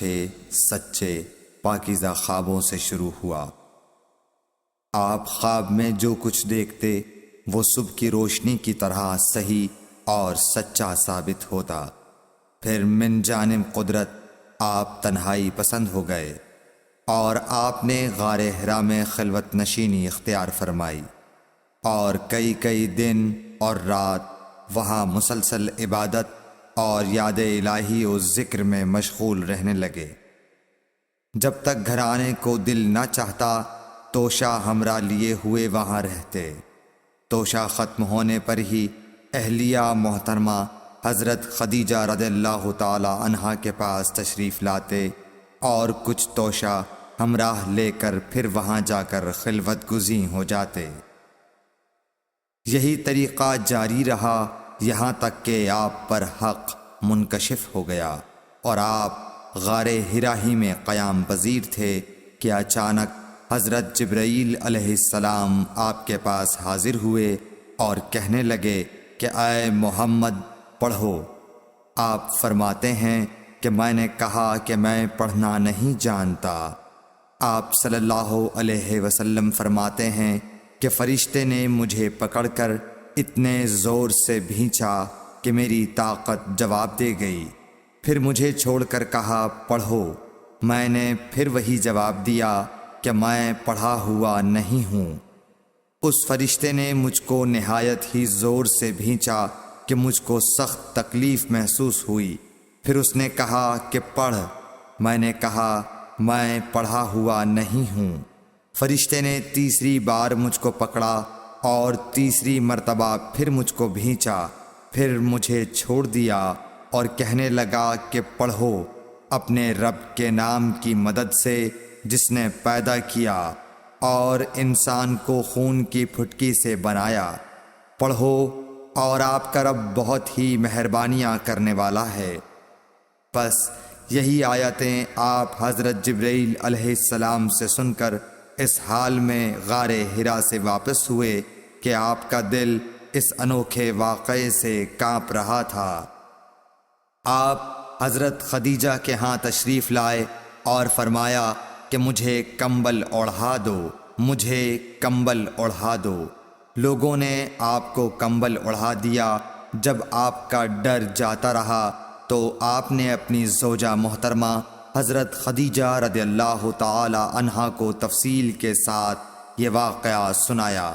اچھے سچے پاکیزہ خوابوں سے شروع ہوا۔ آپ خواب میں جو کچھ دیکھتے وہ صبح کی روشنی کی طرح صحیح اور سچا ثابت ہوتا۔ پھر من جانب قدرت آپ تنہائی پسند ہو گئے اور آپ نے غار حرا میں خلوت نشینی اختیار فرمائی اور کئی دن اور رات وہاں مسلسل عبادت اور یاد الہی و ذکر میں مشغول رہنے لگے۔ جب تک گھر آنے کو دل نہ چاہتا توشہ ہمراہ لیے ہوئے وہاں رہتے۔ توشہ ختم ہونے پر ہی اہلیہ محترمہ حضرت خدیجہ رضی اللہ تعالی عنہا کے پاس تشریف لاتے اور کچھ توشہ ہمراہ لے کر پھر وہاں جا کر خلوت گزین ہو جاتے۔ یہی طریقہ جاری رہا یہاں تک کہ آپ پر حق منکشف ہو گیا اور آپ غار حرا ہی میں قیام پذیر تھے کہ اچانک حضرت جبرائیل علیہ السلام آپ کے پاس حاضر ہوئے اور کہنے لگے کہ اے محمد پڑھو۔ آپ فرماتے ہیں کہ میں نے کہا کہ میں پڑھنا نہیں جانتا۔ آپ صلی اللہ علیہ وسلم فرماتے ہیں کہ فرشتے نے مجھے پکڑ کر اتنے زور سے بھینچا کہ میری طاقت جواب دے گئی۔ پھر مجھے چھوڑ کر کہا پڑھو۔ میں نے پھر وہی جواب دیا کہ میں پڑھا ہوا نہیں ہوں۔ اس فرشتے نے مجھ کو نہایت ہی زور سے بھینچا کہ مجھ کو سخت تکلیف محسوس ہوئی۔ پھر اس نے کہا کہ پڑھ۔ میں نے کہا میں پڑھا ہوا نہیں ہوں۔ فرشتے نے تیسری بار مجھ کو پکڑا اور تیسری مرتبہ پھر مجھ کو بھینچا، پھر مجھے چھوڑ دیا اور کہنے لگا کہ پڑھو اپنے رب کے نام کی مدد سے جس نے پیدا کیا اور انسان کو خون کی پھٹکی سے بنایا۔ پڑھو اور آپ کا رب بہت ہی مہربانیاں کرنے والا ہے۔ بس یہی آیتیں آپ حضرت جبرائیل علیہ السلام سے سن کر اس حال میں غار حرا سے واپس ہوئے کہ آپ کا دل اس انوکھے واقعے سے کانپ رہا تھا۔ آپ حضرت خدیجہ کے ہاں تشریف لائے اور فرمایا کہ مجھے کمبل اوڑھا دو، مجھے کمبل اوڑھا دو۔ لوگوں نے آپ کو کمبل اوڑھا دیا۔ جب آپ کا ڈر جاتا رہا تو آپ نے اپنی زوجہ محترمہ حضرت خدیجہ رضی اللہ تعالی عنہا کو تفصیل کے ساتھ یہ واقعہ سنایا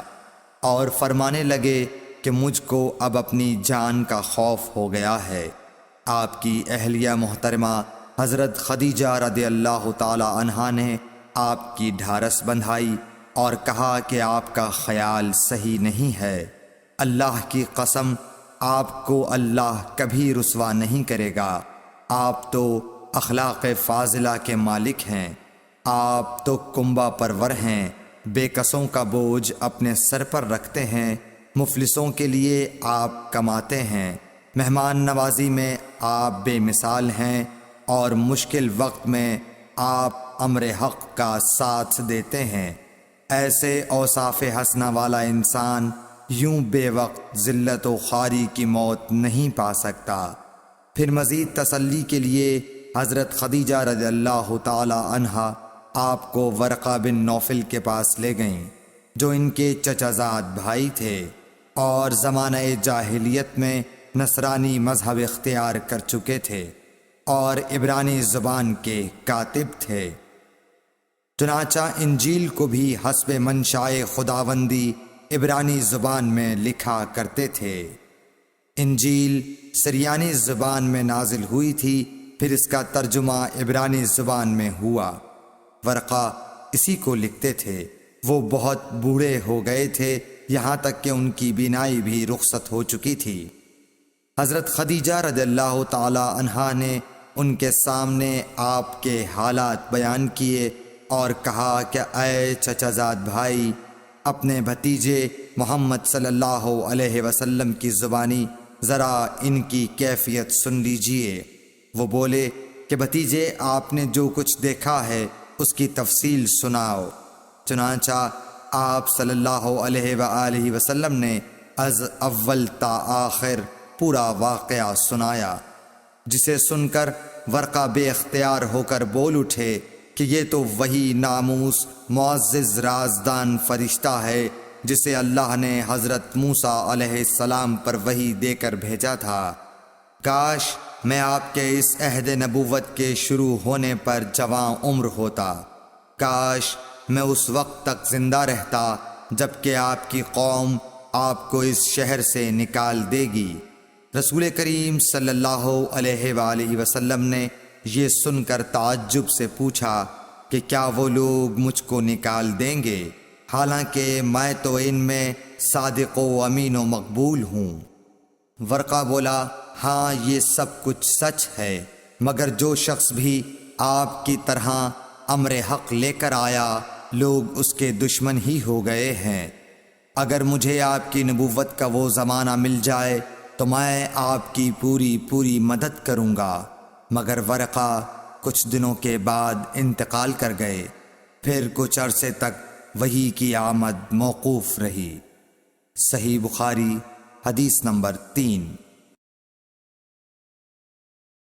اور فرمانے لگے کہ مجھ کو اب اپنی جان کا خوف ہو گیا ہے۔ آپ کی اہلیہ محترمہ حضرت خدیجہ رضی اللہ تعالی عنہا نے آپ کی ڈھارس بندھائی اور کہا کہ آپ کا خیال صحیح نہیں ہے۔ اللہ کی قسم آپ کو اللہ کبھی رسوا نہیں کرے گا۔ آپ تو اخلاق فاضلہ کے مالک ہیں، آپ تو کنبہ پرور ہیں، بے کسوں کا بوجھ اپنے سر پر رکھتے ہیں، مفلسوں کے لیے آپ کماتے ہیں، مہمان نوازی میں آپ بے مثال ہیں اور مشکل وقت میں آپ امر حق کا ساتھ دیتے ہیں۔ ایسے اوصاف حسنہ والا انسان یوں بے وقت ذلت و خواری کی موت نہیں پا سکتا۔ پھر مزید تسلی کے لیے حضرت خدیجہ رضی اللہ تعالی عنہا آپ کو ورقہ بن نوفل کے پاس لے گئیں جو ان کے چچا زاد بھائی تھے اور زمانہ جاہلیت میں نصرانی مذہب اختیار کر چکے تھے اور عبرانی زبان کے کاتب تھے۔ چنانچہ انجیل کو بھی حسب منشائے خداوندی عبرانی زبان میں لکھا کرتے تھے۔ انجیل سریانی زبان میں نازل ہوئی تھی، پھر اس کا ترجمہ عبرانی زبان میں ہوا۔ ورقہ اسی کو لکھتے تھے۔ وہ بہت بوڑھے ہو گئے تھے، یہاں تک کہ ان کی بینائی بھی رخصت ہو چکی تھی۔ حضرت خدیجہ رضی اللہ تعالی عنہا نے ان کے سامنے آپ کے حالات بیان کیے اور کہا کہ اے چچا زاد بھائی، اپنے بھتیجے محمد صلی اللہ علیہ وسلم کی زبانی ذرا ان کی کیفیت سن لیجئے۔ وہ بولے کہ بھتیجے آپ نے جو کچھ دیکھا ہے اس کی تفصیل سناؤ۔ چنانچہ آپ صلی اللہ علیہ وآلہ وسلم نے از اول تا آخر پورا واقعہ سنایا۔ جسے سن کر ورقہ بے اختیار ہو کر بول اٹھے کہ یہ تو وہی ناموس معزز رازدان فرشتہ ہے جسے اللہ نے حضرت موسیٰ علیہ السلام پر وحی دے کر بھیجا تھا۔ کاش میں آپ کے اس عہد نبوت کے شروع ہونے پر جواں عمر ہوتا، کاش میں اس وقت تک زندہ رہتا جب کہ آپ کی قوم آپ کو اس شہر سے نکال دے گی۔ رسول کریم صلی اللہ علیہ وآلہ وسلم نے یہ سن کر تعجب سے پوچھا کہ کیا وہ لوگ مجھ کو نکال دیں گے، حالانکہ میں تو ان میں صادق و امین و مقبول ہوں۔ ورقہ بولا، ہاں یہ سب کچھ سچ ہے، مگر جو شخص بھی آپ کی طرح امر حق لے کر آیا لوگ اس کے دشمن ہی ہو گئے ہیں۔ اگر مجھے آپ کی نبوت کا وہ زمانہ مل جائے تو میں آپ کی پوری مدد کروں گا، مگر ورقہ کچھ دنوں کے بعد انتقال کر گئے۔ پھر کچھ عرصے تک وحی کی آمد موقوف رہی۔ صحیح بخاری حدیث نمبر 3۔